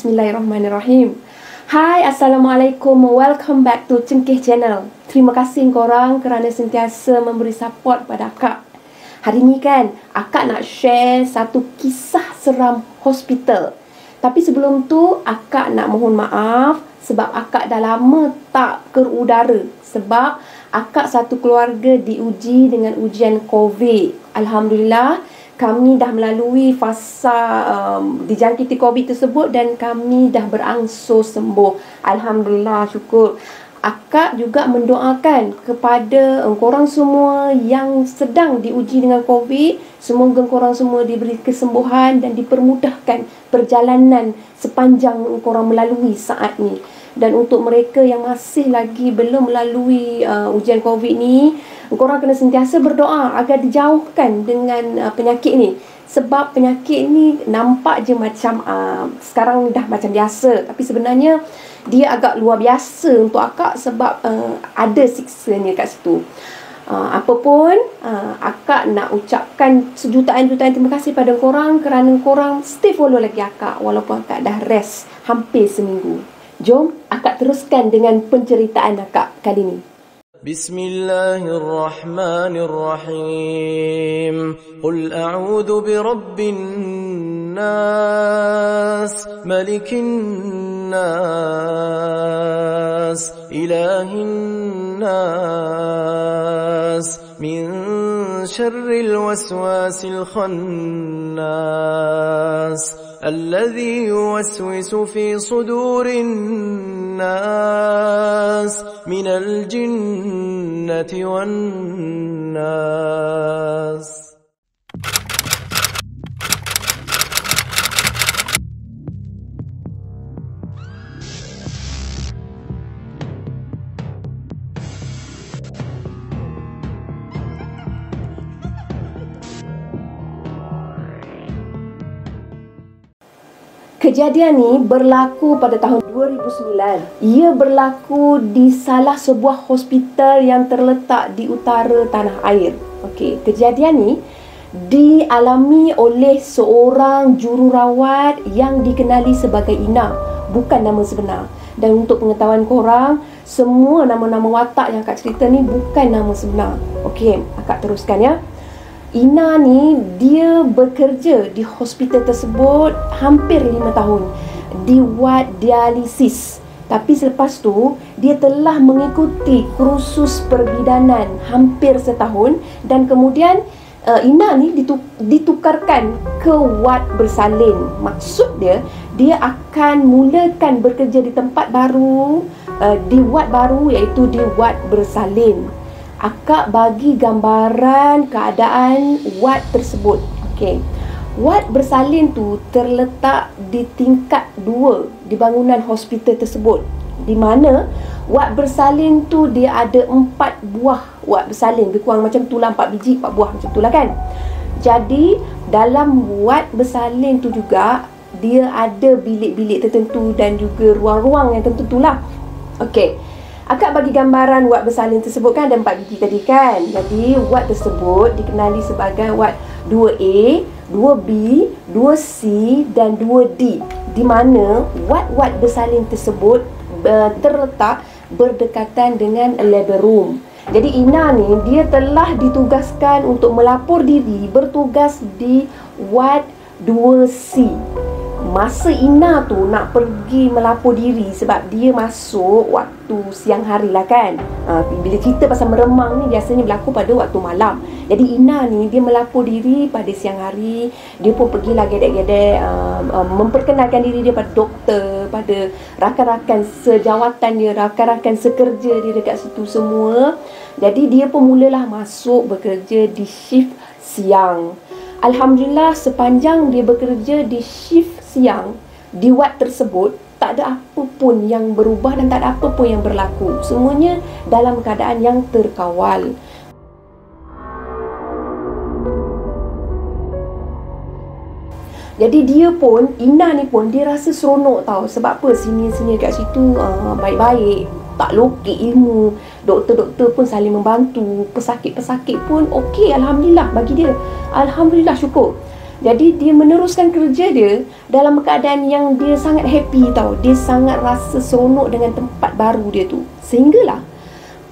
Bismillahirrahmanirrahim. Hai, Assalamualaikum. Welcome back to Cengkeh Channel. Terima kasih korang kerana sentiasa memberi support pada akak. Hari ni kan, akak nak share satu kisah seram hospital. Tapi sebelum tu, akak nak mohon maaf sebab akak dah lama tak ke udara. Sebab akak satu keluarga diuji dengan ujian COVID. Alhamdulillah, kami dah melalui fasa dijangkiti COVID tersebut dan kami dah berangsur sembuh. Alhamdulillah, syukur. Akak juga mendoakan kepada korang semua yang sedang diuji dengan COVID. Semoga korang semua diberi kesembuhan dan dipermudahkan perjalanan sepanjang korang melalui saat ni. Dan untuk mereka yang masih lagi belum melalui ujian COVID ni, korang kena sentiasa berdoa agar dijauhkan dengan penyakit ni. Sebab penyakit ni nampak je macam sekarang dah macam biasa, tapi sebenarnya dia agak luar biasa untuk akak sebab ada siksanya kat situ. Apapun, akak nak ucapkan sejutaan-jutaan terima kasih pada korang kerana korang stay follow lagi akak walaupun akak dah rest hampir seminggu. Jom akak teruskan dengan penceritaan akak kali ni. Bismillahirrahmanirrahim. Qul a'udhu birabbin nas, malikin nas, ilahin nas, min syarril waswasil khannas, الذي يوسوس في صدور الناس من الجنة والناس. Kejadian ni berlaku pada tahun 2009. Ia berlaku di salah sebuah hospital yang terletak di utara tanah air. Okey, kejadian ni dialami oleh seorang jururawat yang dikenali sebagai Ina, bukan nama sebenar. Dan untuk pengetahuan korang, semua nama-nama watak yang akak cerita ni bukan nama sebenar. Okey, akak teruskan ya. Ina ni dia bekerja di hospital tersebut hampir 5 tahun di ward dialisis. Tapi selepas tu dia telah mengikuti kursus perbidanan hampir setahun dan kemudian Ina ni ditukarkan ke ward bersalin. Maksud dia akan mulakan bekerja di tempat baru, di ward baru iaitu di ward bersalin. Akak bagi gambaran keadaan ward tersebut. Okey. Ward bersalin tu terletak di tingkat 2 di bangunan hospital tersebut. Di mana ward bersalin tu dia ada 4 buah ward bersalin. Lebih kurang macam tu lah, 4 biji, 4 buah macam tu lah kan. Jadi dalam ward bersalin tu juga dia ada bilik-bilik tertentu dan juga ruang-ruang yang tertentu lah. Okey. Akak bagi gambaran ward bersalin tersebut kan ada 4 biji tadi kan. Jadi ward tersebut dikenali sebagai ward 2A, 2B, 2C dan 2D. Di mana ward-ward bersalin tersebut terletak berdekatan dengan labor room. Jadi Ina ni dia telah ditugaskan untuk melapor diri bertugas di ward 2C. Masa Ina tu nak pergi melapor diri sebab dia masuk waktu siang hari lah kan. Bila cerita pasal meremang ni biasanya berlaku pada waktu malam. Jadi Ina ni dia melapor diri pada siang hari. Dia pun pergilah gedek-gedek memperkenalkan diri dia pada doktor, pada rakan-rakan sejawatan dia, rakan-rakan sekerja dia dekat situ semua. Jadi dia pun mulalah masuk bekerja di shift siang. Alhamdulillah, sepanjang dia bekerja di shift siang di ward tersebut, tak ada apa pun yang berubah dan tak ada apa pun yang berlaku. Semuanya dalam keadaan yang terkawal. Jadi dia pun, Ina ni pun dia rasa seronok tau. Sebab apa, sini-sini kat situ baik-baik, tak lokek ilmu. Doktor-doktor pun saling membantu, pesakit-pesakit pun okey, Alhamdulillah bagi dia. Alhamdulillah, syukur. Jadi dia meneruskan kerja dia dalam keadaan yang dia sangat happy tau. Dia sangat rasa seronok dengan tempat baru dia tu. Sehinggalah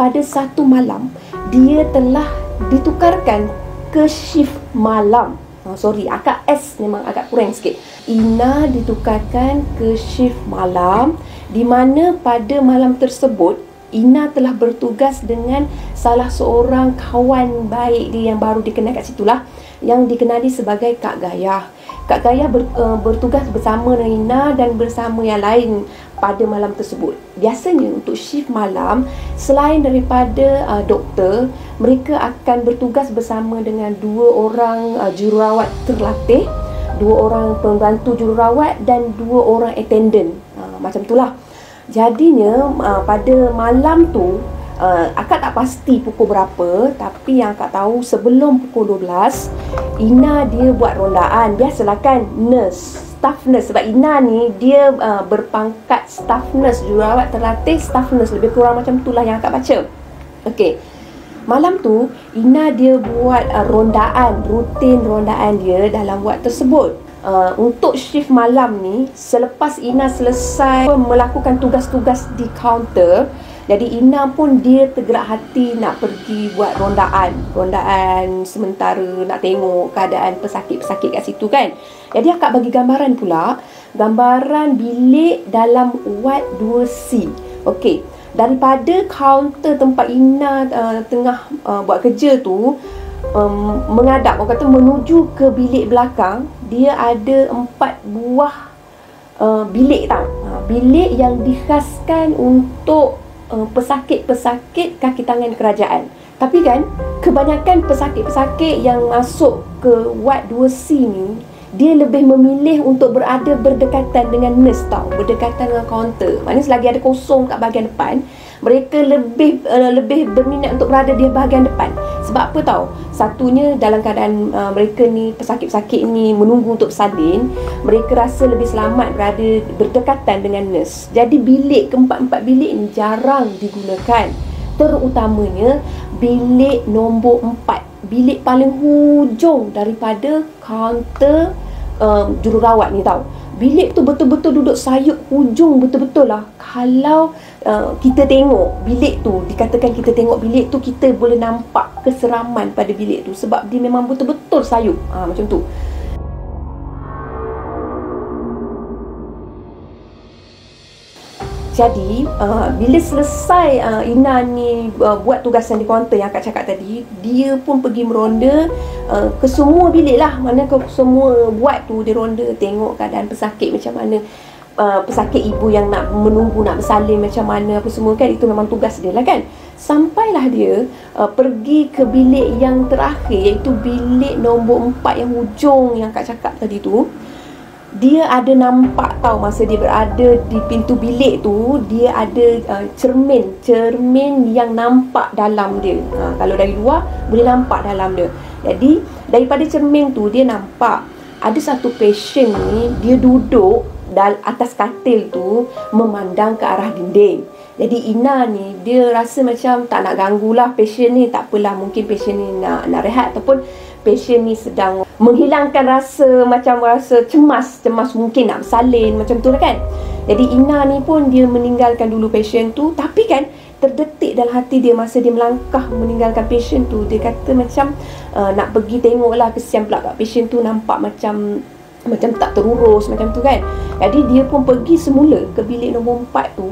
pada satu malam dia telah ditukarkan ke shift malam. Sorry, akak S memang agak kurang sikit. Ina ditukarkan ke shift malam, di mana pada malam tersebut Ina telah bertugas dengan salah seorang kawan baik dia yang baru dikenal kat situlah, yang dikenali sebagai Kak Gayah. Kak Gayah bertugas bersama dengan Ina dan bersama yang lain pada malam tersebut. Biasanya untuk shift malam, selain daripada doktor, mereka akan bertugas bersama dengan 2 orang jururawat terlatih, 2 orang pembantu jururawat dan 2 orang attendant. Macam itulah. Jadinya pada malam tu, akak tak pasti pukul berapa, tapi yang akak tahu sebelum pukul 12, Ina dia buat rondaan. Biasalah kan, nurse, staff nurse. Sebab Ina ni dia berpangkat staff nurse, jururawat terlatih staff nurse. Lebih kurang macam itulah yang akak baca. Okey. Malam tu Ina dia buat rutin rondaan dia dalam wad tersebut. Untuk shift malam ni, selepas Ina selesai melakukan tugas-tugas di kaunter, jadi Ina pun dia tergerak hati nak pergi buat rondaan sementara, nak tengok keadaan pesakit-pesakit kat situ kan. Jadi akak bagi gambaran pula, gambaran bilik dalam wad 2C. Okey, daripada kaunter tempat Ina tengah buat kerja tu, menghadap, orang kata menuju ke bilik belakang, dia ada 4 buah bilik tau. Bilik yang dikhaskan untuk pesakit-pesakit kaki tangan kerajaan. Tapi kan, kebanyakan pesakit-pesakit yang masuk ke wad 2C ni, dia lebih memilih untuk berada berdekatan dengan nurse tau, berdekatan dengan kaunter. Maknanya selagi ada kosong kat bahagian depan, mereka lebih berminat untuk berada di bahagian depan. Sebab apa tau? Satunya, dalam keadaan mereka ni, pesakit-pesakit ni menunggu untuk bersalin, mereka rasa lebih selamat berada berdekatan dengan nurse. Jadi bilik, keempat-empat bilik ni jarang digunakan. Terutamanya bilik nombor 4, bilik paling hujung daripada kaunter jururawat ni tau. Bilik tu betul-betul duduk sayup hujung betul-betul lah. Kalau kita tengok bilik tu, dikatakan kita tengok bilik tu, kita boleh nampak keseraman pada bilik tu. Sebab dia memang betul-betul sayup. Macam tu. Jadi bila selesai Ina ni buat tugasan di kaunter yang akak cakap tadi, dia pun pergi meronda ke semua bilik lah. Mana ke semua buat tu, dia ronda tengok keadaan pesakit macam mana, pesakit ibu yang nak menunggu nak bersalin macam mana, apa semua kan. Itu memang tugas dia lah kan. Sampailah dia pergi ke bilik yang terakhir, iaitu bilik nombor 4 yang hujung yang akak cakap tadi tu. Dia ada nampak tau, masa dia berada di pintu bilik tu, dia ada cermin yang nampak dalam dia. Kalau dari luar boleh nampak dalam dia. Jadi daripada cermin tu dia nampak ada satu pasien ni, dia duduk atas katil tu memandang ke arah dinding. Jadi Ina ni dia rasa macam tak nak ganggulah pasien ni, tak apalah, mungkin pasien ni nak rehat, ataupun pasien ni sedang menghilangkan rasa cemas mungkin nak bersalin macam tu lah kan. Jadi Ina ni pun dia meninggalkan dulu pasien tu, tapi kan terdetik dalam hati dia masa dia melangkah meninggalkan pasien tu, dia kata macam nak pergi tengok lah, kesian pula kat pasien tu, nampak macam tak terurus macam tu kan. Jadi dia pun pergi semula ke bilik nombor 4 tu.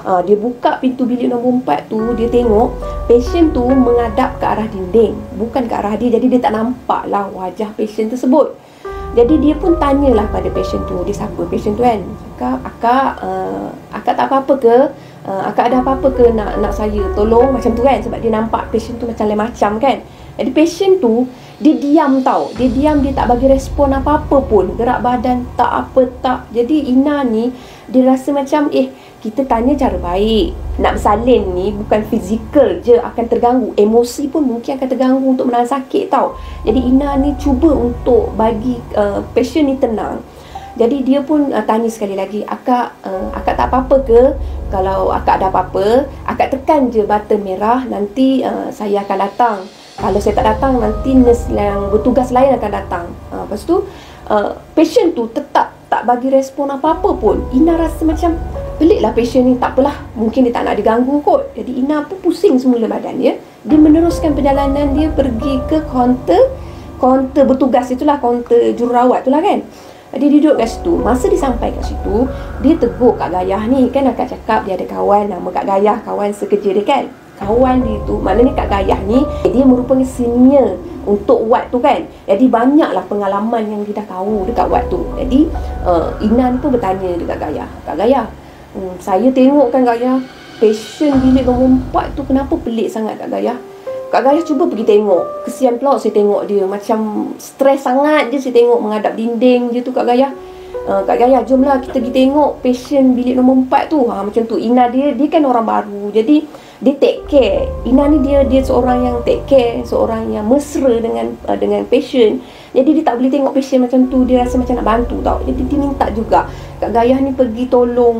Dia buka pintu bilik nombor 4 tu, dia tengok pasien tu menghadap ke arah dinding, bukan ke arah dia. Jadi dia tak nampak lah wajah pasien tersebut. Jadi dia pun tanyalah pada pasien tu, dia siapa pasien tu kan. Cakap, akak tak apa-apa ke? Akak ada apa-apa ke nak saya tolong macam tu kan. Sebab dia nampak pasien tu macam lain macam kan. Jadi pasien tu dia diam tau. Dia diam, dia tak bagi respon apa-apa pun. Gerak badan tak apa tak. Jadi Ina ni dia rasa macam kita tanya cara baik. Nak bersalin ni bukan fizikal je akan terganggu, emosi pun mungkin akan terganggu untuk menahan sakit tau. Jadi Ina ni cuba untuk bagi pasien ni tenang. Jadi dia pun tanya sekali lagi, akak tak apa-apa ke? Kalau akak ada apa-apa, akak tekan je button merah, nanti saya akan datang. Kalau saya tak datang, nanti nurse yang bertugas lain akan datang. Lepas tu patient tu tetap tak bagi respon apa-apa pun. Ina rasa macam pelik lah patient ni, tak apalah, mungkin dia tak nak diganggu kot. Jadi Ina pun pusing semula badan dia. Dia meneruskan perjalanan dia pergi ke kaunter bertugas itulah, kaunter jururawat tu lah kan. Dia duduk kat situ. Masa dia sampai kat situ, dia tegur Kak Gayah ni. Kan akak cakap dia ada kawan nama Kak Gayah, kawan sekerja dia kan. Kawan dia tu, maknanya Kak Gayah ni, dia merupakan senior untuk ward tu kan. Jadi banyaklah pengalaman yang dia dah tahu dekat ward tu. Jadi Ina ni pun bertanya dekat Kak Gayah, Kak Gayah, saya tengok kan Kak Gayah, patient bilik nombor 4 tu kenapa pelik sangat Kak Gayah? Kak Gayah cuba pergi tengok. Kesian pula saya tengok dia, macam stres sangat je saya tengok menghadap dinding je tu Kak Gayah. Kak Gayah, jomlah kita pergi tengok patient bilik nombor 4 tu. Macam tu. Ina dia kan orang baru, jadi dia take care. Ina ni dia seorang yang take care, seorang yang mesra dengan patient. Jadi dia tak boleh tengok patient macam tu, dia rasa macam nak bantu tau. Jadi dia minta juga Kak Gayah ni pergi tolong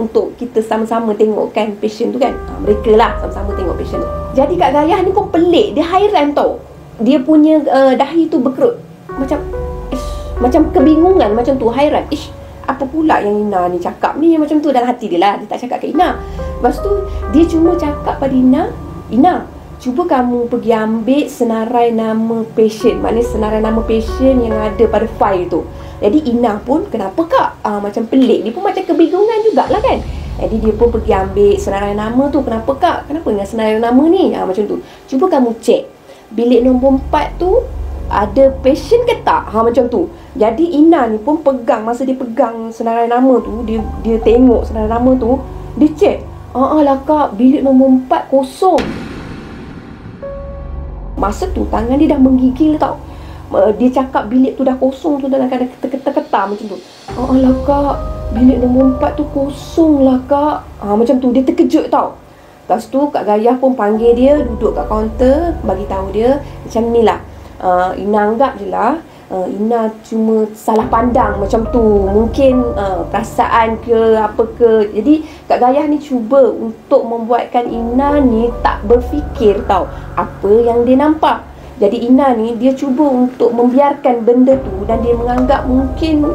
untuk kita sama-sama tengokkan patient tu kan. Mereka lah sama-sama tengok patient tu. Jadi Kak Gayah ni pun pelik, dia hairan tau. Dia punya dahi tu berkerut. Macam kebingungan macam tu, hairan. Apa pula yang Ina ni cakap ni macam tu dalam hati dia lah. Dia tak cakap ke Ina. Lepas tu dia cuma cakap pada Ina, Ina, cuba kamu pergi ambil senarai nama patient. Maknanya senarai nama patient yang ada pada file tu. Jadi Ina pun, kenapa Kak? Macam pelik. Dia pun macam kebingungan jugalah kan. Jadi dia pun pergi ambil senarai nama tu. Kenapa Kak? Kenapa dengan senarai nama ni? Macam tu. Cuba kamu cek bilik nombor 4 tu ada patient ke tak? Macam tu. Jadi Ina ni pun pegang, masa dia pegang senarai nama tu, dia tengok senarai nama tu, dia cek. Lah Kak, bilik nombor 4 kosong. Masa tu tangan dia dah menggigil tau. Dia cakap bilik tu dah kosong tu dalam keadaan ketar-ketar macam tu. Lah Kak, bilik nombor 4 tu kosong lah Kak. Macam tu, dia terkejut tau. Lepas tu Kak Gayah pun panggil dia duduk kat kaunter, bagi tahu dia macam ni lah. Ina anggap je lah Ina cuma salah pandang macam tu. Mungkin perasaan ke apa ke. Jadi Kak Gayah ni cuba untuk membuatkan Ina ni tak berfikir tau apa yang dia nampak. Jadi Ina ni dia cuba untuk membiarkan benda tu, dan dia menganggap mungkin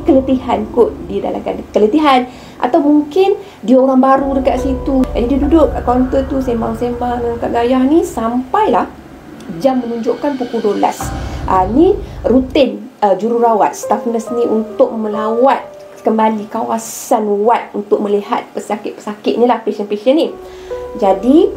keletihan kot. Dia dalam keadaan keletihan, atau mungkin dia orang baru dekat situ. Jadi dia duduk kat kaunter tu sembang-sembang dengan Kak Gayah ni sampailah jam menunjukkan pukul 12. Ni rutin jururawat, staff nurse ni untuk melawat kembali kawasan ward untuk melihat pesakit-pesakit ni lah, patient-patient ni. Jadi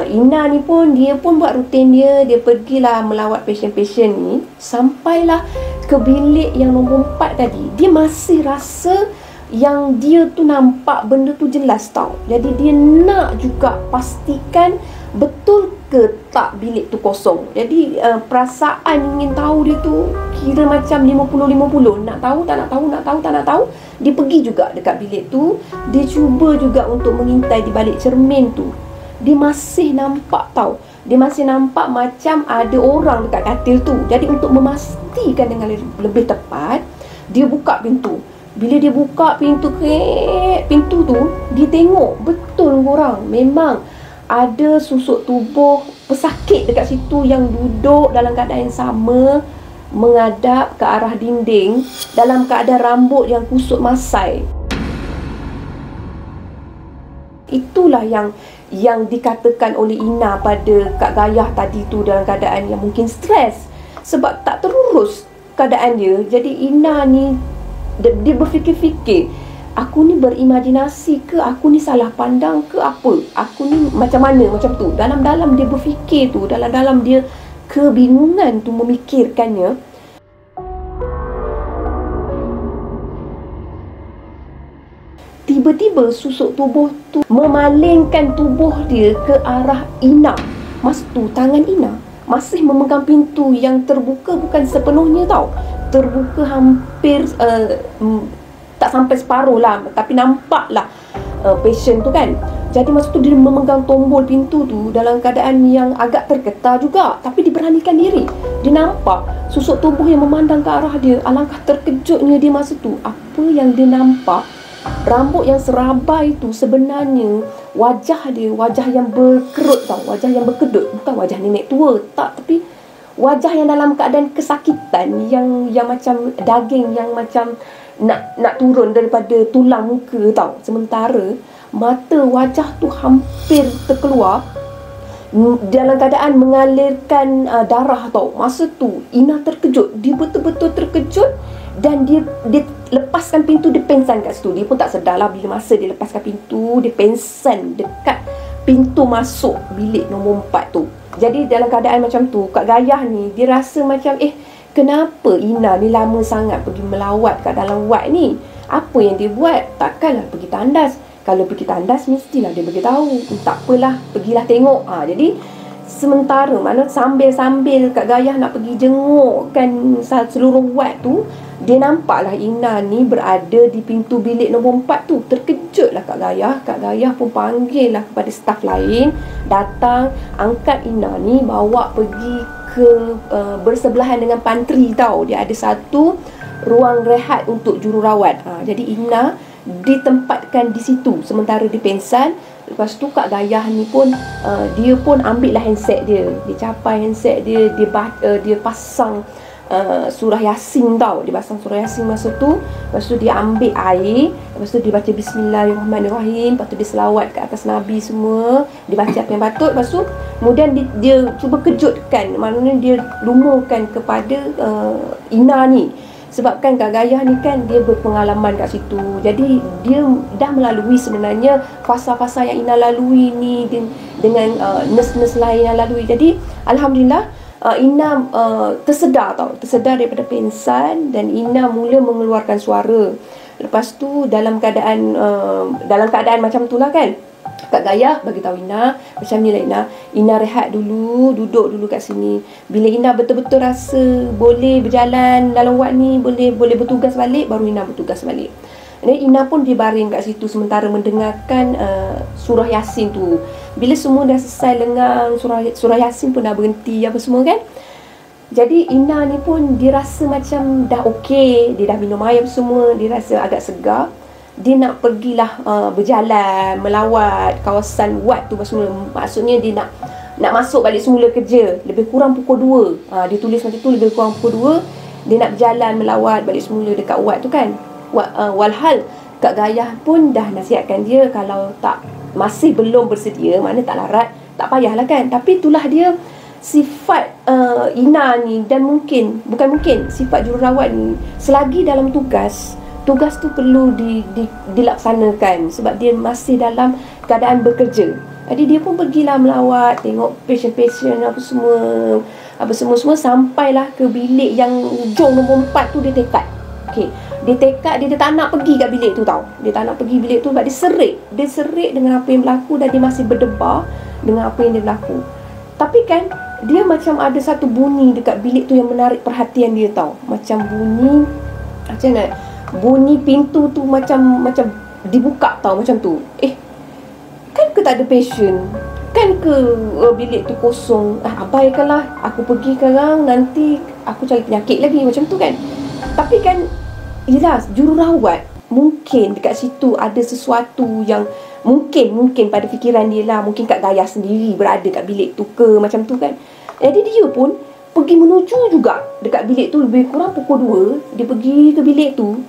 Ina ni pun, dia pun buat rutin dia. Dia pergilah melawat patient-patient ni. Sampailah ke bilik yang nombor 4 tadi, dia masih rasa yang dia tu nampak benda tu jelas tau. Jadi dia nak juga pastikan betul ke tak bilik tu kosong. Jadi perasaan ingin tahu dia tu kira macam 50-50. Nak tahu, tak nak tahu, nak tahu, tak nak tahu. Dia pergi juga dekat bilik tu. Dia cuba juga untuk mengintai di balik cermin tu. Dia masih nampak tau. Dia masih nampak macam ada orang dekat katil tu. Jadi untuk memastikan dengan lebih tepat, dia buka pintu. Bila dia buka pintu tu, dia tengok betul korang, memang ada susuk tubuh pesakit dekat situ yang duduk dalam keadaan yang sama, menghadap ke arah dinding dalam keadaan rambut yang kusut masai. Itulah yang dikatakan oleh Ina pada Kak Gayah tadi tu, dalam keadaan yang mungkin stres sebab tak terurus keadaan dia. Jadi Ina ni dia berfikir-fikir, aku ni berimajinasi ke, aku ni salah pandang ke apa, aku ni macam mana, macam tu. Dalam-dalam dia berfikir tu, dalam-dalam dia kebingungan tu memikirkannya. Tiba-tiba susuk tubuh tu memalingkan tubuh dia ke arah Ina. Masa tu tangan Ina masih memegang pintu yang terbuka, bukan sepenuhnya tau. Terbuka hampir tak sampai separuh lah, tapi nampak lah patient tu kan. Jadi masa tu dia memegang tombol pintu tu dalam keadaan yang agak tergetar juga, tapi diberanikan diri. Dia nampak susuk tubuh yang memandang ke arah dia. Alangkah terkejutnya dia masa tu. Apa yang dia nampak, rambut yang serabai tu sebenarnya wajah dia, wajah yang berkerut tau, wajah yang berkedut. Bukan wajah nenek tua, tak, tapi wajah yang dalam keadaan kesakitan, yang macam daging yang macam nak turun daripada tulang muka tau. Sementara mata wajah tu hampir terkeluar, dalam keadaan mengalirkan darah tau. Masa tu Ina terkejut, dia betul-betul terkejut, dan dia lepaskan pintu, dia pengsan kat situ. Dia pun tak sedar lah bila masa dia lepaskan pintu, dia pengsan dekat pintu masuk bilik nombor 4 tu. Jadi dalam keadaan macam tu, Kak Gayah ni dia rasa macam kenapa Ina ni lama sangat pergi melawat kat dalam wad ni? Apa yang dia buat? Takkanlah pergi tandas. Kalau pergi tandas mestilah dia beritahu. Tak apalah, pergilah tengok. Jadi sementara mana sambil-sambil Kak Gayah nak pergi jengukkan seluruh wad tu, dia nampaklah Ina ni berada di pintu bilik nombor 4 tu. Terkejutlah Kak Gayah. Kak Gayah pun panggil lah kepada staf lain, datang angkat Ina ni, bawa pergi ke bersebelahan dengan pantry tau. Dia ada satu ruang rehat untuk jururawat. Jadi Ina ditempatkan di situ sementara dia pengsan. Lepas tu Kak Gayah ni pun dia pun ambil lah handset dia. Dia capai handset dia, dia pasang surah Yasin tau. Dia pasang surah Yasin masa tu. Lepas tu dia ambil air, lepas tu dia baca Bismillahirrahmanirrahim, lepas tu dia selawat ke atas Nabi semua, dia baca apa yang patut. Lepas tu kemudian dia cuba kejutkan, maknanya dia lumurkan kepada Ina ni. Sebabkan Kak Gayah ni kan dia berpengalaman kat situ. Jadi dia dah melalui sebenarnya fasa-fasa yang Ina lalui ni dengan nurse-nurse lain yang lalui. Jadi Alhamdulillah Ina tersedar daripada pengsan, dan Ina mula mengeluarkan suara. Lepas tu dalam keadaan macam tu lah kan, Kak Gayah bagi tahu Ina, macam ni lah Ina rehat dulu, duduk dulu kat sini. Bila Ina betul-betul rasa boleh berjalan dalam wad ni, boleh bertugas balik, baru Ina bertugas balik. Dan Ina pun dibaring kat situ sementara mendengarkan surah Yasin tu. Bila semua dah selesai lengang, surah Yasin pun dah berhenti apa semua kan. Jadi Ina ni pun dia rasa macam dah okey, dia dah minum air semua, dia rasa agak segar. Dia nak pergilah berjalan, melawat kawasan wad tu semula. Maksudnya dia nak masuk balik semula kerja. Lebih kurang pukul 2. Dia tulis macam tu, lebih kurang pukul 2 dia nak berjalan melawat balik semula dekat wad tu kan. Walhal Kak Gayah pun dah nasihatkan dia, kalau masih belum bersedia, mana tak larat, tak payahlah kan. Tapi itulah dia sifat Ina ni, dan bukan mungkin sifat jururawat ni, selagi dalam tugas tu perlu dilaksanakan sebab dia masih dalam keadaan bekerja. Jadi dia pun pergilah melawat, tengok pasien-pasien apa semua sampailah ke bilik yang hujung nombor 4 tu. Dia tekad. Okey, dia tekad, dia tak nak pergi kat bilik tu tau. Dia tak nak pergi bilik tu sebab dia serik dengan apa yang berlaku, dan dia masih berdebar dengan apa yang dia berlaku. Tapi kan dia macam ada satu bunyi dekat bilik tu yang menarik perhatian dia tau. Macam bunyi pintu tu macam dibuka tau, macam tu. Kan ke tak ada pasien? Kan ke bilik tu kosong? Abaikanlah, aku pergi sekarang, nanti aku cari penyakit lagi, macam tu kan. Tapi kan jelas jururawat mungkin dekat situ ada sesuatu yang mungkin pada fikiran dia lah, mungkin Kak Gayah sendiri berada kat bilik tu ke, macam tu kan. Jadi dia pun pergi menuju juga dekat bilik tu. Lebih kurang pukul 2 dia pergi ke bilik tu.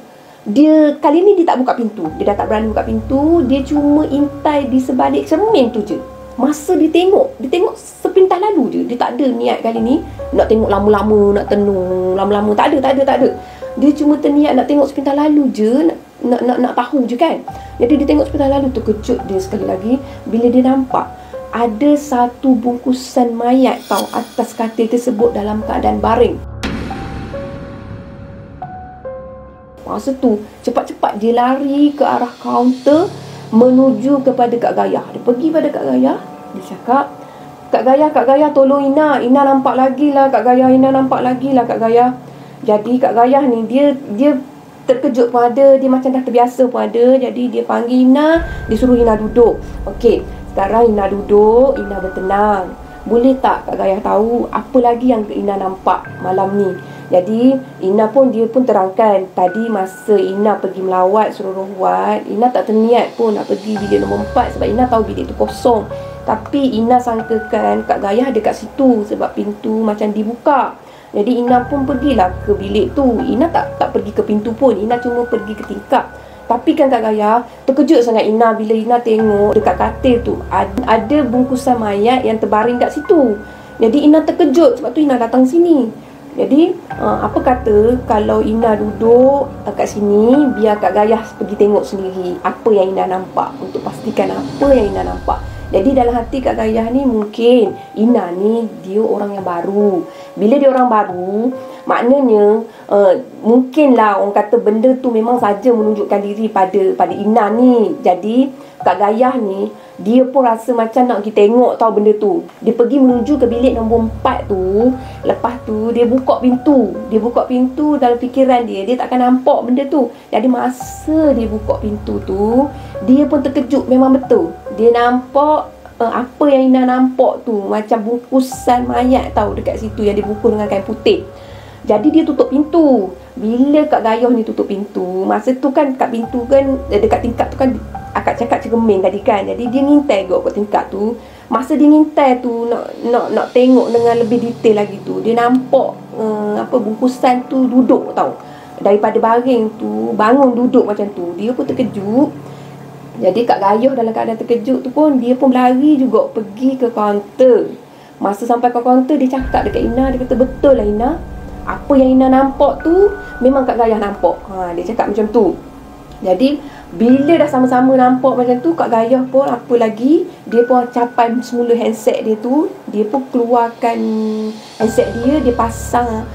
Dia kali ni dia tak buka pintu, dia dah tak berani buka pintu. Dia cuma intai di sebalik cermin tu je. Masa dia tengok sepintas lalu je. Dia tak ada niat kali ni nak tengok lama-lama, nak tenung lama-lama, tak ada. Dia cuma terniat nak tengok sepintas lalu je, nak tahu je kan. Jadi dia tengok sepintas lalu, terkejut dia sekali lagi bila dia nampak ada satu bungkusan mayat tau atas katil tersebut dalam keadaan baring. Masa tu cepat-cepat dia lari ke arah kaunter menuju kepada Kak Gayah. Dia pergi pada Kak Gayah, dia cakap, Kak Gayah tolong Ina nampak lagi lah Kak Gayah, Ina nampak lagi lah Kak Gayah. Jadi Kak Gayah ni dia terkejut pun ada, dia macam dah terbiasa pun ada. Jadi dia panggil Ina, dia suruh Ina duduk. Okey, sekarang Ina duduk, Ina bertenang. Boleh tak Kak Gayah tahu apa lagi yang Ina nampak malam ni? Jadi Ina pun, dia pun terangkan tadi masa Ina pergi melawat suruh Ruhwat, Ina tak terniat pun nak pergi bilik nombor 4 sebab Ina tahu bilik tu kosong. Tapi Ina sangkakan Kak Gayah ada kat situ sebab pintu macam dibuka. Jadi Ina pun pergilah ke bilik tu. Ina tak pergi ke pintu pun, Ina cuma pergi ke tingkap. Tapi kan Kak Gayah, terkejut sangat Ina bila Ina tengok dekat katil tu ada bungkusan mayat yang terbaring kat situ. Jadi Ina terkejut, sebab tu Ina datang sini. Jadi apa kata kalau Ina duduk kat sini, biar Kak Gayah pergi tengok sendiri apa yang Ina nampak, untuk pastikan apa yang Ina nampak. Jadi dalam hati Kak Gayah ni, mungkin Ina ni dia orang yang baru. Bila dia orang baru, maknanya mungkinlah orang kata benda tu memang saja menunjukkan diri pada Ina ni. Jadi Kak Gayah ni, dia pun rasa macam nak pergi tengok tahu benda tu. Dia pergi menuju ke bilik nombor 4 tu. Lepas tu dia buka pintu. Dia buka pintu, dalam fikiran dia takkan nampak benda tu. Jadi masa dia buka pintu tu, dia pun terkejut. Memang betul dia nampak apa yang Ina nampak tu, macam bungkusan mayat tahu dekat situ yang dibungkus dengan kain putih. Jadi dia tutup pintu. Bila Kak Gayah ni tutup pintu, masa tu kan kat pintu kan, dekat tingkap tu kan akak cakap cermin tadi kan. Jadi dia ngintai kat tingkap tu. Masa dia ngintai tu nak tengok dengan lebih detail lagi tu, dia nampak bungkusan tu duduk tahu. Daripada baring tu bangun duduk macam tu. Dia pun terkejut. Jadi Kak Gayah dalam keadaan terkejut tu pun, dia pun berlari juga pergi ke kaunter. Masa sampai ke kaunter, dia cakap dekat Ina, dia kata, betul lah Ina, apa yang Ina nampak tu memang Kak Gayah nampak. Dia cakap macam tu. Jadi bila dah sama-sama nampak macam tu, Kak Gayah pun apa lagi, dia pun capai semula handset dia tu. Dia pun keluarkan handset dia pasang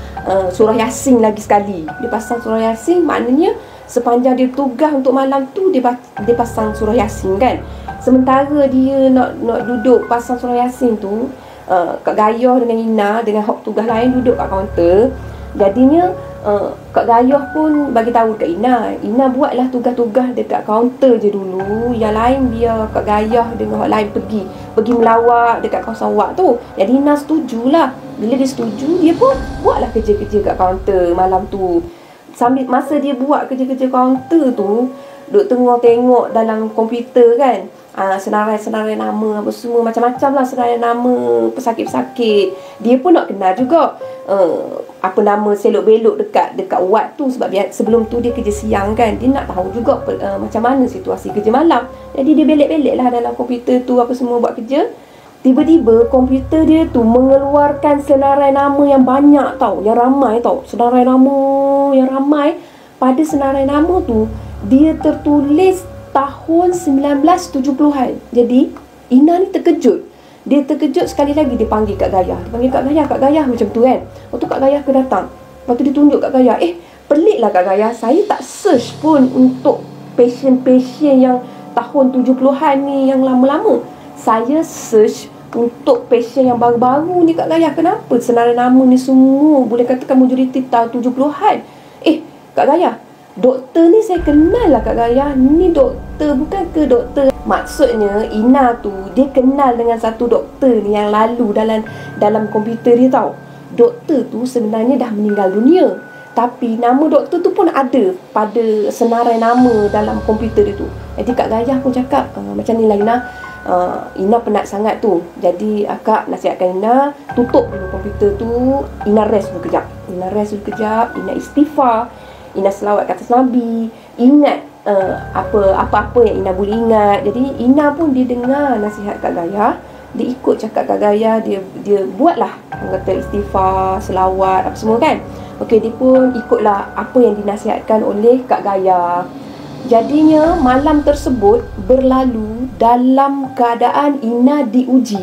surah Yasin lagi sekali. Dia pasang surah Yasin, maknanya sepanjang dia tugas untuk malam tu, dia pasang surah Yasin kan. Sementara dia nak duduk pasang surah Yasin tu, Kak Gayah dengan Ina dengan hok tugas lain duduk kat kaunter. Jadinya Kak Gayah pun bagi tahu kat Ina buatlah tugas-tugas dekat kaunter je dulu. Yang lain biar Kak Gayah dengan hok lain pergi melawat dekat kawasan wak tu. Jadi Ina setujulah. Bila dia setuju, dia pun buatlah kerja-kerja kat kaunter malam tu. Sambil masa dia buat kerja-kerja kaunter tu, duk tengok dalam komputer kan, senarai-senarai nama apa semua, macam-macam lah senarai nama pesakit-pesakit. Dia pun nak kenal juga apa nama selok-belok dekat ward tu. Sebab sebelum tu dia kerja siang kan, dia nak tahu juga macam mana situasi kerja malam. Jadi dia belek-belek lah dalam komputer tu apa semua buat kerja. Tiba-tiba komputer dia tu mengeluarkan senarai nama yang banyak tau, yang ramai tau. Senarai nama yang ramai. Pada senarai nama tu, dia tertulis tahun 1970-an. Jadi Ina ni terkejut. Dia terkejut sekali lagi, dia panggil Kak Gayah. Dia panggil Kak Gayah macam tu kan. Lepas tu Kak Gayah ke datang. Lepas tu dia tunjuk Kak Gayah. Pelik lah Kak Gayah, saya tak search pun untuk pasien-pasien yang tahun 70-an ni yang lama-lama. Saya search untuk pasien yang baru-baru ni Kak Gayah. Kenapa senarai nama ni semua boleh katakan majoriti tahun 70-an? Kak Gayah, doktor ni saya kenal lah Kak Gayah. Ni doktor, bukan ke doktor? Maksudnya Ina tu dia kenal dengan satu doktor ni yang lalu dalam komputer dia tau. Doktor tu sebenarnya dah meninggal dunia, tapi nama doktor tu pun ada pada senarai nama dalam komputer dia tu. Jadi Kak Gayah pun cakap macam ni lah Ina, Ina penat sangat tu. Jadi akak nasihatkan Ina tutup dulu komputer tu, Ina rest dulu kejap. Ina istighfar, Ina selawat ke atas Nabi, ingat apa-apa yang Ina boleh ingat. Jadi Ina pun dia dengar nasihat Kak Gayah, dia ikut cakap Kak Gayah, dia buatlah orang kata istighfar, selawat apa semua kan. Okey, dia pun ikutlah apa yang dinasihatkan oleh Kak Gayah. Jadinya malam tersebut berlalu dalam keadaan Ina diuji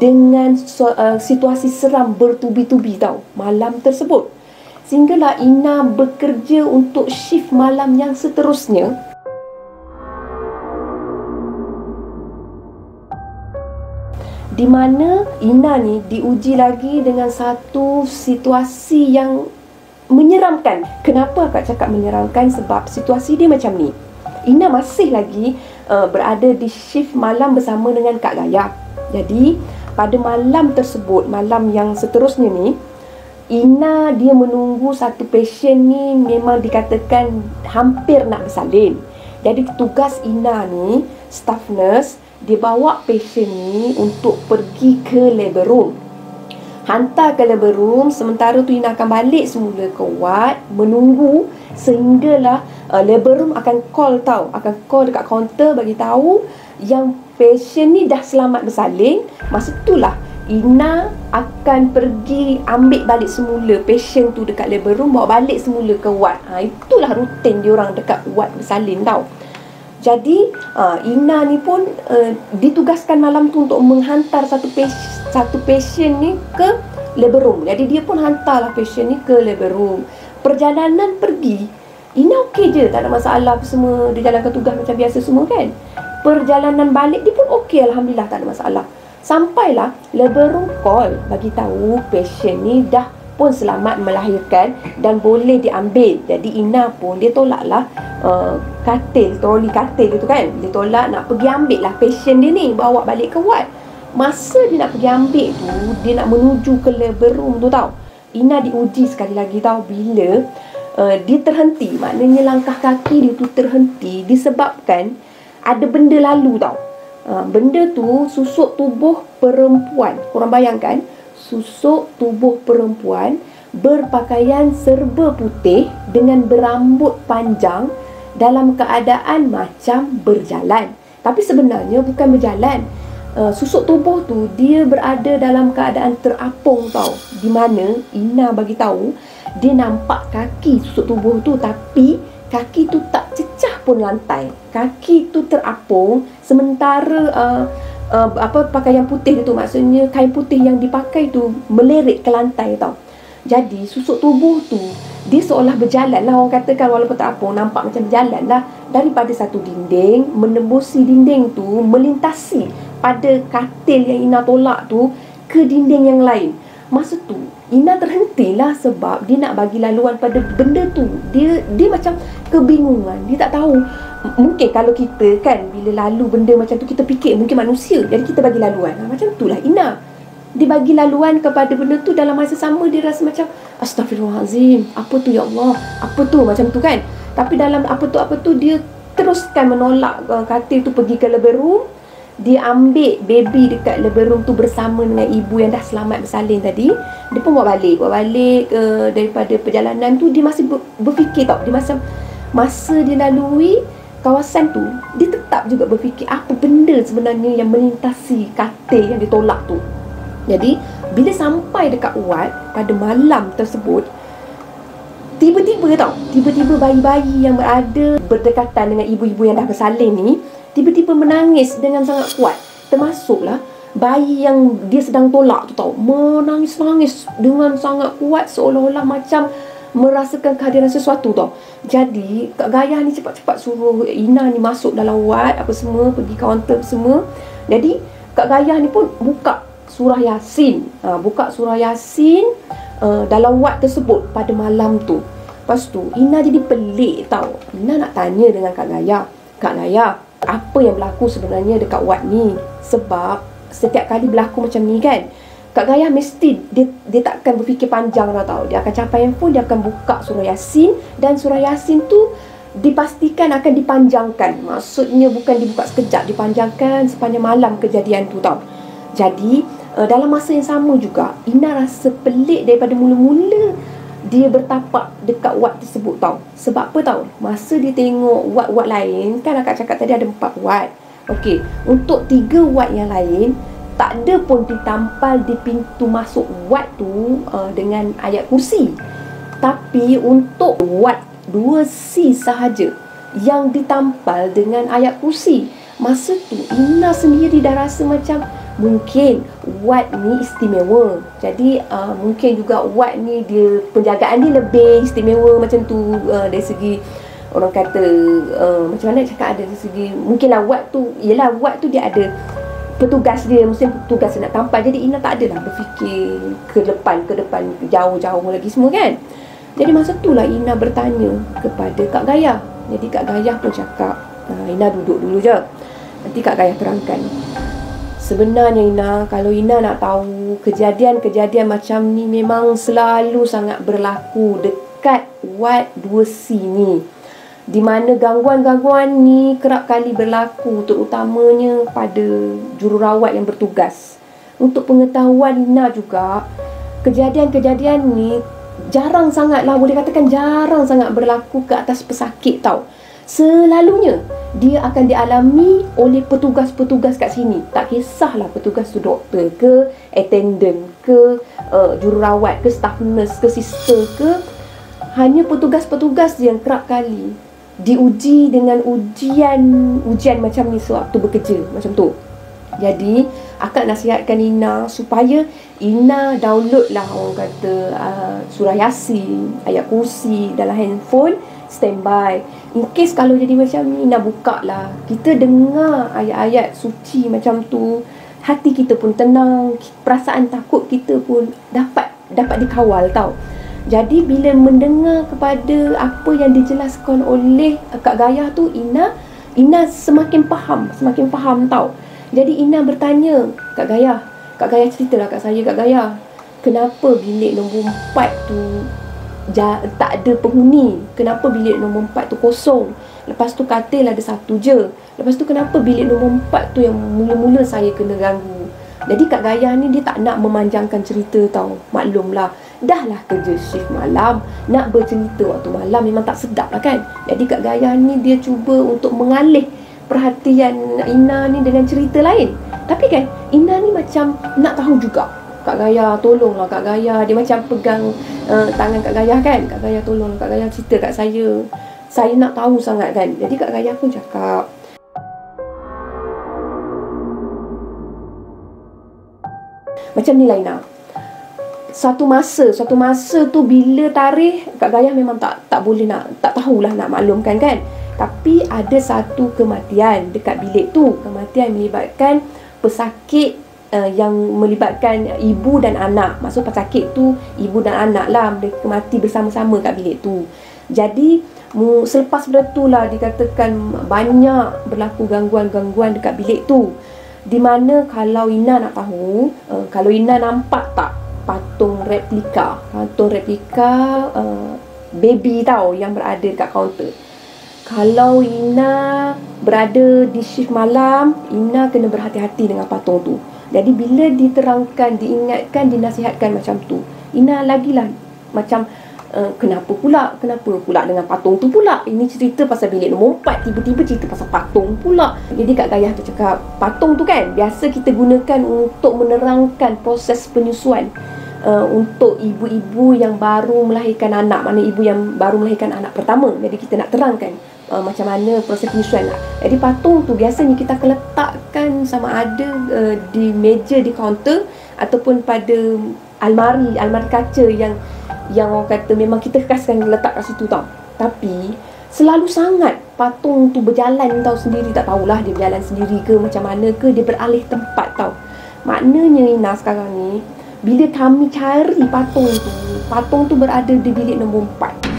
dengan situasi seram bertubi-tubi tau malam tersebut. Sehinggalah Ina bekerja untuk shift malam yang seterusnya. Di mana Ina ni diuji lagi dengan satu situasi yang menyeramkan. Kenapa akak cakap menyeramkan? Sebab situasi dia macam ni. Ina masih lagi berada di shift malam bersama dengan Kak Gayah. Jadi pada malam tersebut, malam yang seterusnya ni, Ina dia menunggu satu pasien ni memang dikatakan hampir nak bersalin. Jadi tugas Ina ni, staff nurse, dia bawa pasien ni untuk pergi ke labor room. Hantar ke labor room, sementara tu Ina akan balik semula ke ward, menunggu sehinggalah labor room akan call akan call dekat kaunter bagi tahu yang pasien ni dah selamat bersalin. Masa itulah Ina akan pergi ambil balik semula pasien tu dekat labor room, bawa balik semula ke ward. Itulah rutin diorang dekat ward bersalin tau. Jadi Ina ni pun ditugaskan malam tu untuk menghantar satu pasien ni ke labor room. Jadi dia pun hantarlah pasien ni ke labor room. Perjalanan pergi, Ina okey je, tak ada masalah apa semua. Dia jalankan tugas macam biasa semua kan. Perjalanan balik dia pun okey, alhamdulillah, tak ada masalah. Sampailah labor room call bagi tahu pasien ni dah pun selamat melahirkan dan boleh diambil. Jadi Ina pun dia tolaklah troli katil itu kan. Dia tolak nak pergi ambil lah pasien dia ni, bawa balik ke ward. Masa dia nak pergi ambil tu, dia nak menuju ke labor room tu tau, Ina diuji sekali lagi tau bila dia terhenti. Maknanya langkah kaki dia tu terhenti disebabkan ada benda lalu tau. Benda tu susuk tubuh perempuan. Korang bayangkan, susuk tubuh perempuan berpakaian serba putih dengan berambut panjang dalam keadaan macam berjalan. Tapi sebenarnya bukan berjalan. Susuk tubuh tu dia berada dalam keadaan terapung tau. Di mana Ina bagi tahu dia nampak kaki susuk tubuh tu, tapi kaki tu tak cecah pun lantai. Kaki tu terapung, sementara pakaian putih tu, maksudnya kain putih yang dipakai tu melirik ke lantai tau. Jadi susuk tubuh tu dia seolah berjalan lah, orang katakan, walaupun terapung nampak macam berjalan lah, daripada satu dinding menembusi dinding tu, melintasi pada katil yang Ina tolak tu ke dinding yang lain. Masa tu Ina terhentilah sebab dia nak bagi laluan pada benda tu. Dia macam kebingungan, dia tak tahu. Mungkin kalau kita kan, bila lalu benda macam tu, kita fikir mungkin manusia, jadi kita bagi laluan. Macam itulah Ina. Dia bagi laluan kepada benda tu, dalam masa sama dia rasa macam Astaghfirullahalazim, apa tu ya Allah, apa tu, macam tu kan. Tapi dalam apa tu dia teruskan menolak katil tu pergi ke labor room. Dia ambil baby dekat labor room tu bersama dengan ibu yang dah selamat bersalin tadi. Dia pun bawa balik daripada perjalanan tu. Dia masih berfikir tau. Dia masa dia lalui kawasan tu, dia tetap juga berfikir apa benda sebenarnya yang melintasi katil yang ditolak tu. Jadi bila sampai dekat ward pada malam tersebut, tiba-tiba bayi-bayi yang berada berdekatan dengan ibu-ibu yang dah bersalin ni tiba-tiba menangis dengan sangat kuat. Termasuklah bayi yang dia sedang tolak tu tau, menangis-nangis dengan sangat kuat, seolah-olah macam merasakan kehadiran sesuatu tau. Jadi Kak Gayah ni cepat-cepat suruh Ina ni masuk dalam ward apa semua, pergi kaunter semua. Jadi Kak Gayah ni pun buka surah Yasin, dalam ward tersebut pada malam tu. Lepas tu Ina jadi pelik tau. Ina nak tanya dengan Kak Gayah, Kak Gayah, apa yang berlaku sebenarnya dekat ward ni? Sebab setiap kali berlaku macam ni kan, Kak Gayah mesti dia takkan berfikir panjang lah tau. Dia akan capai handphone, dia akan buka surah Yasin, dan surah Yasin tu dipastikan akan dipanjangkan. Maksudnya bukan dibuka sekejap, dipanjangkan sepanjang malam kejadian tu tau. Jadi dalam masa yang sama juga Ina rasa pelik daripada mula-mula dia bertapak dekat ward tersebut tau. Sebab apa tau? Masa dia tengok ward-ward lain, kan akak cakap tadi ada 4 ward. Okey, untuk 3 ward yang lain tak ada pun ditampal di pintu masuk ward tu dengan ayat kursi. Tapi untuk ward 2C sahaja yang ditampal dengan ayat kursi. Masa tu Ina sendiri dah rasa macam mungkin ward ni istimewa. Jadi mungkin juga ward ni dia penjagaan dia lebih istimewa macam tu, dari segi orang kata macam mana cakap, ada dari segi mungkinlah ward tu, yelah ward tu dia ada petugas dia, mesti petugas nak tampal. Jadi Ina tak adalah berfikir ke depan jauh-jauh lagi semua kan. Jadi masa tu lah Ina bertanya kepada Kak Gayah. Jadi Kak Gayah pun cakap, Ina duduk dulu je, nanti Kak Gayah terangkan. Sebenarnya Ina, kalau Ina nak tahu, kejadian-kejadian macam ni memang selalu sangat berlaku dekat ward 2C ni, di mana gangguan-gangguan ni kerap kali berlaku, terutamanya pada jururawat yang bertugas. Untuk pengetahuan Ina juga, kejadian-kejadian ni jarang sangat lah, boleh katakan jarang sangat berlaku ke atas pesakit tau. Selalunya dia akan dialami oleh petugas-petugas kat sini. Tak kisahlah petugas tu doktor ke, attendant ke, jururawat ke, staff nurse ke, sister ke. Hanya petugas-petugas yang kerap kali diuji dengan ujian macam ni sewaktu bekerja, macam tu. Jadi akak nasihatkan Ina supaya Ina download lah, orang kata surah Yasin, ayat kursi dalam handphone, standby. In case kalau jadi macam ni, Ina buka lah, kita dengar ayat-ayat suci macam tu, hati kita pun tenang, perasaan takut kita pun dapat dikawal tau. Jadi bila mendengar kepada apa yang dijelaskan oleh Kak Gayah tu, Ina semakin faham tau. Jadi Ina bertanya, Kak Gayah ceritalah kat saya, Kak Gayah, kenapa bilik nombor 4 tu tak ada penghuni? Kenapa bilik nombor 4 tu kosong? Lepas tu katil ada satu je. Lepas tu kenapa bilik nombor 4 tu yang mula-mula saya kena ganggu? Jadi Kak Gayah ni dia tak nak memanjangkan cerita tau. Maklumlah, dah lah kerja shift malam, nak bercerita waktu malam memang tak sedap lah kan. Jadi Kak Gayah ni dia cuba untuk mengalih perhatian Ina ni dengan cerita lain. Tapi kan Ina ni macam nak tahu juga. Kak Gayah, tolonglah Kak Gayah. Dia macam pegang tangan Kak Gayah kan. Kak Gayah, tolong Kak Gayah cerita kat saya. Saya nak tahu sangat kan. Jadi Kak Gayah pun cakap, macam ni lah Ina. Suatu masa tu bila tarikh, Kak Gayah memang tak boleh nak, tak tahulah nak maklumkan kan. Tapi ada satu kematian dekat bilik tu. Kematian melibatkan pesakit yang melibatkan ibu dan anak. Maksud pesakit tu ibu dan anak lah, mereka mati bersama-sama kat bilik tu. Jadi selepas benda tu lah dikatakan banyak berlaku gangguan-gangguan dekat bilik tu. Di mana kalau Ina nak tahu, kalau Ina nampak tak patung replika baby tau yang berada dekat kaunter. Kalau Ina berada di shift malam, Ina kena berhati-hati dengan patung tu. Jadi bila diterangkan, diingatkan, dinasihatkan macam tu, Ina lagilah macam kenapa pula dengan patung tu pula? Ini cerita pasal bilik nombor 4, tiba-tiba cerita pasal patung pula. Jadi Kak Gayah tu cakap, patung tu kan biasa kita gunakan untuk menerangkan proses penyusuan untuk ibu-ibu yang baru melahirkan anak, mana ibu yang baru melahirkan anak pertama. Jadi kita nak terangkan macam mana proses penyusuan lah. Jadi patung tu biasanya kita akan letakkan sama ada di meja di kaunter ataupun pada almari kaca yang orang kata memang kita kekaskan letak kat situ tau. Tapi selalu sangat patung tu berjalan tau sendiri. Tak tahulah dia berjalan sendiri ke macam mana ke, dia beralih tempat tau. Maknanya Ina sekarang ni, bila kami cari patung tu berada di bilik nombor 4.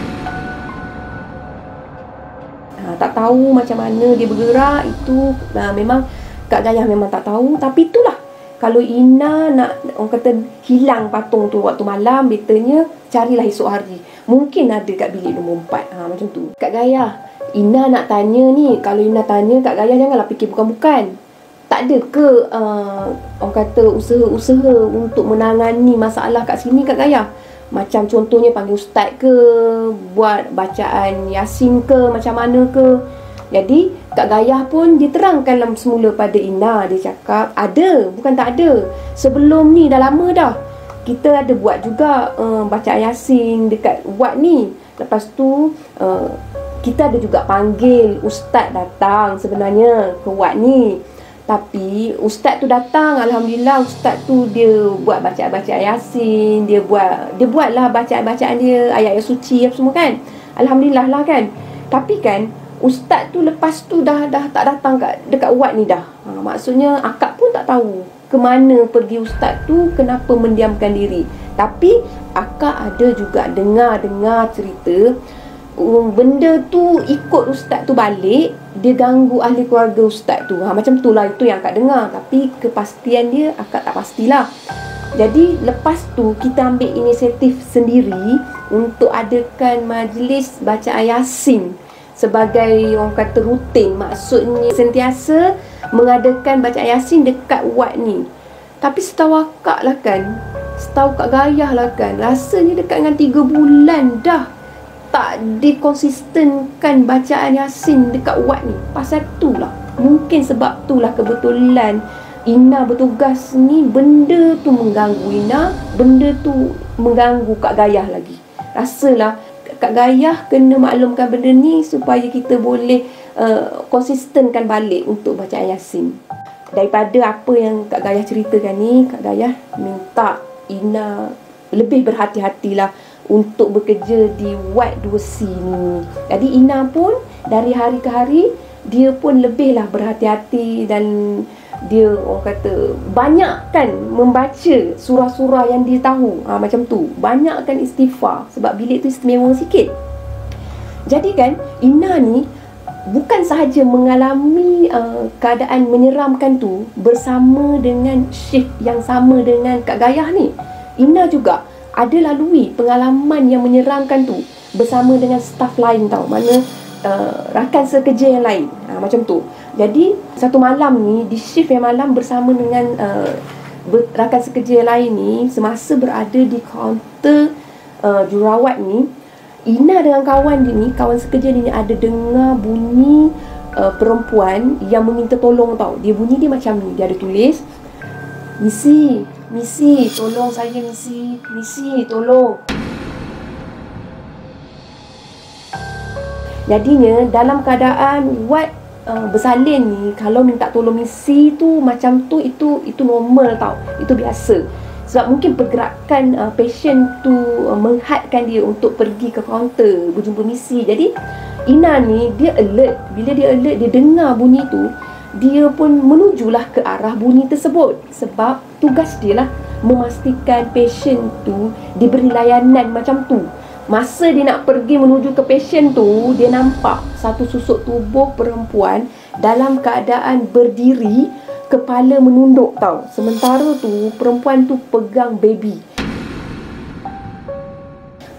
Tak tahu macam mana dia bergerak itu, memang Kak Gayah memang tak tahu. Tapi itulah, kalau Ina nak orang kata hilang patung tu waktu malam, betulnya carilah esok hari. Mungkin ada kat bilik nombor 4. Macam tu. Kak Gayah, Ina nak tanya ni. Kalau Ina tanya, Kak Gayah janganlah fikir bukan-bukan. Tak ada ke orang kata usaha-usaha untuk menangani masalah kat sini Kak Gayah? Macam contohnya panggil ustaz ke, buat bacaan Yasin ke, macam mana ke. Jadi Kak Gayah pun diterangkan semula pada Ina. Dia cakap ada, bukan tak ada. Sebelum ni dah lama dah kita ada buat juga bacaan Yasin dekat wad ni. Lepas tu kita ada juga panggil ustaz datang sebenarnya ke wad ni. Tapi ustaz tu datang, alhamdulillah ustaz tu dia buat bacaan Yasin, dia buatlah bacaan dia, ayat-ayat suci apa semua kan. Alhamdulillah lah kan. Tapi kan ustaz tu lepas tu dah tak datang dekat wad ni dah. Maksudnya akak pun tak tahu ke mana pergi ustaz tu, kenapa mendiamkan diri. Tapi akak ada juga dengar cerita benda tu ikut ustaz tu balik, dia ganggu ahli keluarga ustaz tu. Macam tu lah, itu yang akak dengar. Tapi kepastian dia akak tak pastilah. Jadi lepas tu kita ambil inisiatif sendiri untuk adakan majlis bacaan Yasin sebagai orang kata rutin. Maksudnya sentiasa mengadakan bacaan Yasin dekat wad ni. Tapi setahu akak lah kan, setahu Kak Gayah lah kan, rasanya dekat dengan 3 bulan dah tak dikonsistenkan bacaan Yasin dekat wad ni. Pasal tu lah, mungkin sebab tu lah kebetulan Ina bertugas ni, benda tu mengganggu Ina, benda tu mengganggu Kak Gayah lagi. Rasalah Kak Gayah kena maklumkan benda ni supaya kita boleh konsistenkan balik untuk bacaan Yasin. Daripada apa yang Kak Gayah ceritakan ni, Kak Gayah minta Ina lebih berhati-hatilah untuk bekerja di wad 2C ni. Jadi Ina pun dari hari ke hari dia pun lebihlah berhati-hati, dan dia orang kata banyakkan membaca surah-surah yang dia tahu. Macam tu, banyakkan istighfar sebab bilik tu istimewa sikit. Jadi kan Ina ni bukan sahaja mengalami keadaan menyeramkan tu bersama dengan shift yang sama dengan Kak Gayah ni. Ina juga ada lalui pengalaman yang menyeramkan tu bersama dengan staf lain tau. Mana rakan sekerja yang lain. Macam tu. Jadi satu malam ni, di shift yang malam bersama dengan rakan sekerja yang lain ni, semasa berada di kaunter jurawat ni, Ina dengan kawan dia ni, kawan sekerja dia ni, ada dengar bunyi perempuan yang meminta tolong tau. Dia bunyi dia macam ni. Dia ada tulis, Misi, tolong saya Misi, tolong. Jadinya dalam keadaan wad bersalin ni, kalau minta tolong misi tu macam tu, itu normal tau. Itu biasa. Sebab mungkin pergerakan pasien tu menghadkan dia untuk pergi ke kaunter berjumpa misi. Jadi Ina ni dia alert. Bila dia alert, dia dengar bunyi tu, dia pun menujulah ke arah bunyi tersebut. Sebab tugas dia lah memastikan pasien tu diberi layanan macam tu. Masa dia nak pergi menuju ke pasien tu, dia nampak satu susuk tubuh perempuan dalam keadaan berdiri, kepala menunduk tau. Sementara tu perempuan tu pegang baby.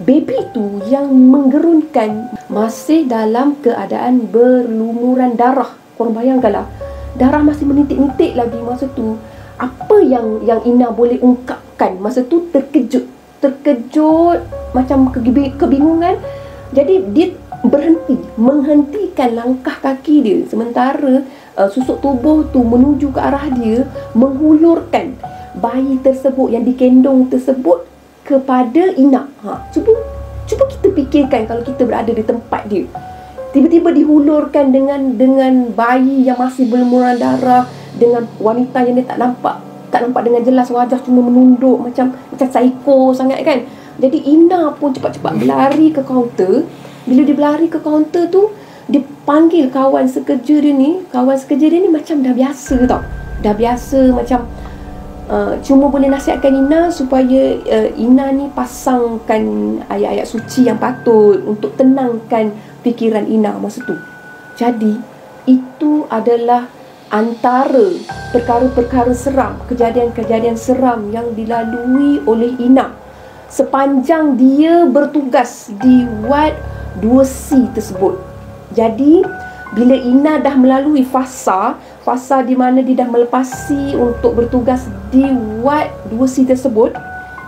Baby tu yang menggerunkan masih dalam keadaan berlumuran darah. Korang bayangkanlah, darah masih menitik-nitik lagi masa tu. Apa yang Ina boleh ungkapkan masa tu? Terkejut, macam kebingungan. Jadi dia menghentikan langkah kaki dia, sementara susuk tubuh tu menuju ke arah dia, menghulurkan bayi tersebut yang dikendong tersebut kepada Ina. Cuba kita fikirkan kalau kita berada di tempat dia. Tiba-tiba dihulurkan dengan bayi yang masih berlumuran darah, dengan wanita yang dia tak nampak dengan jelas wajah, cuma menunduk macam psycho sangat kan. Jadi Ina pun cepat-cepat berlari ke kaunter. Bila dia berlari ke kaunter tu, dia panggil kawan sekerja dia ni. Kawan sekerja dia ni macam dah biasa tau. Dah biasa macam cuma boleh nasihatkan Ina supaya Ina ni pasangkan ayat-ayat suci yang patut untuk tenangkan fikiran Ina masa tu. Jadi itu adalah antara perkara-perkara seram, kejadian-kejadian seram yang dilalui oleh Ina sepanjang dia bertugas di wad 2C tersebut. Jadi bila Ina dah melalui fasa di mana dia dah melepasi untuk bertugas di wad 2C tersebut,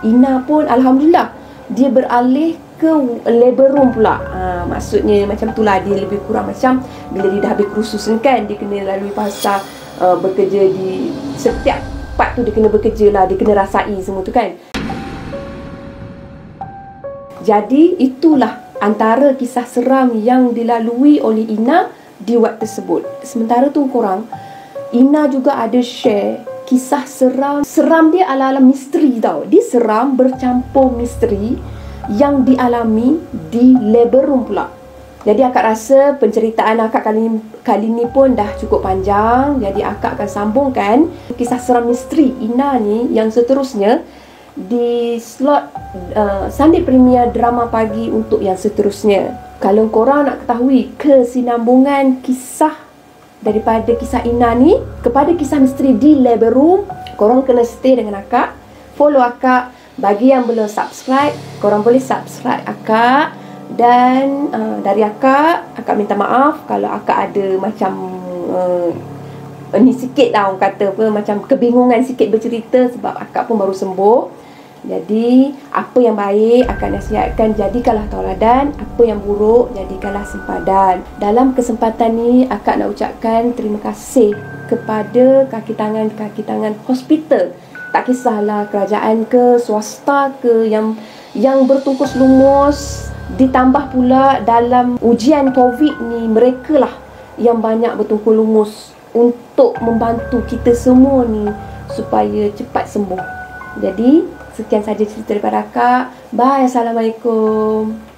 Ina pun alhamdulillah dia beralih ke labor room pula. Maksudnya macam itulah, dia lebih kurang macam bila dia dah habis kursus kan, dia kena lalui fasa bekerja di setiap part tu, dia kena bekerja lah, dia kena rasai semua tu kan. Jadi itulah antara kisah seram yang dilalui oleh Ina di wad tersebut. Sementara tu korang, Ina juga ada share kisah seram dia ala-ala misteri tau. Dia seram bercampur misteri yang dialami di labor room pula. Jadi akak rasa penceritaan akak kali ni pun dah cukup panjang. Jadi akak akan sambungkan kisah seram misteri Ina ni yang seterusnya di slot Sunday Premier drama pagi untuk yang seterusnya. Kalau korang nak ketahui kesinambungan kisah daripada kisah Ina ni kepada kisah misteri di Labor Room, korang kena stay dengan akak, follow akak. Bagi yang belum subscribe, korang boleh subscribe akak. Dan dari akak minta maaf kalau akak ada macam ni sikit lah orang kata apa, macam kebingungan sikit bercerita sebab akak pun baru sembuh. Jadi apa yang baik akak nasihatkan jadikanlah tauladan, apa yang buruk jadikanlah sempadan. Dalam kesempatan ni akak nak ucapkan terima kasih kepada kaki tangan hospital, tak kisahlah kerajaan ke swasta ke, yang bertungkus lumus. Ditambah pula dalam ujian COVID ni, mereka lah yang banyak bertungkus lumus untuk membantu kita semua ni supaya cepat sembuh. Jadi sekian saja cerita daripada akak. Bye, Assalamualaikum.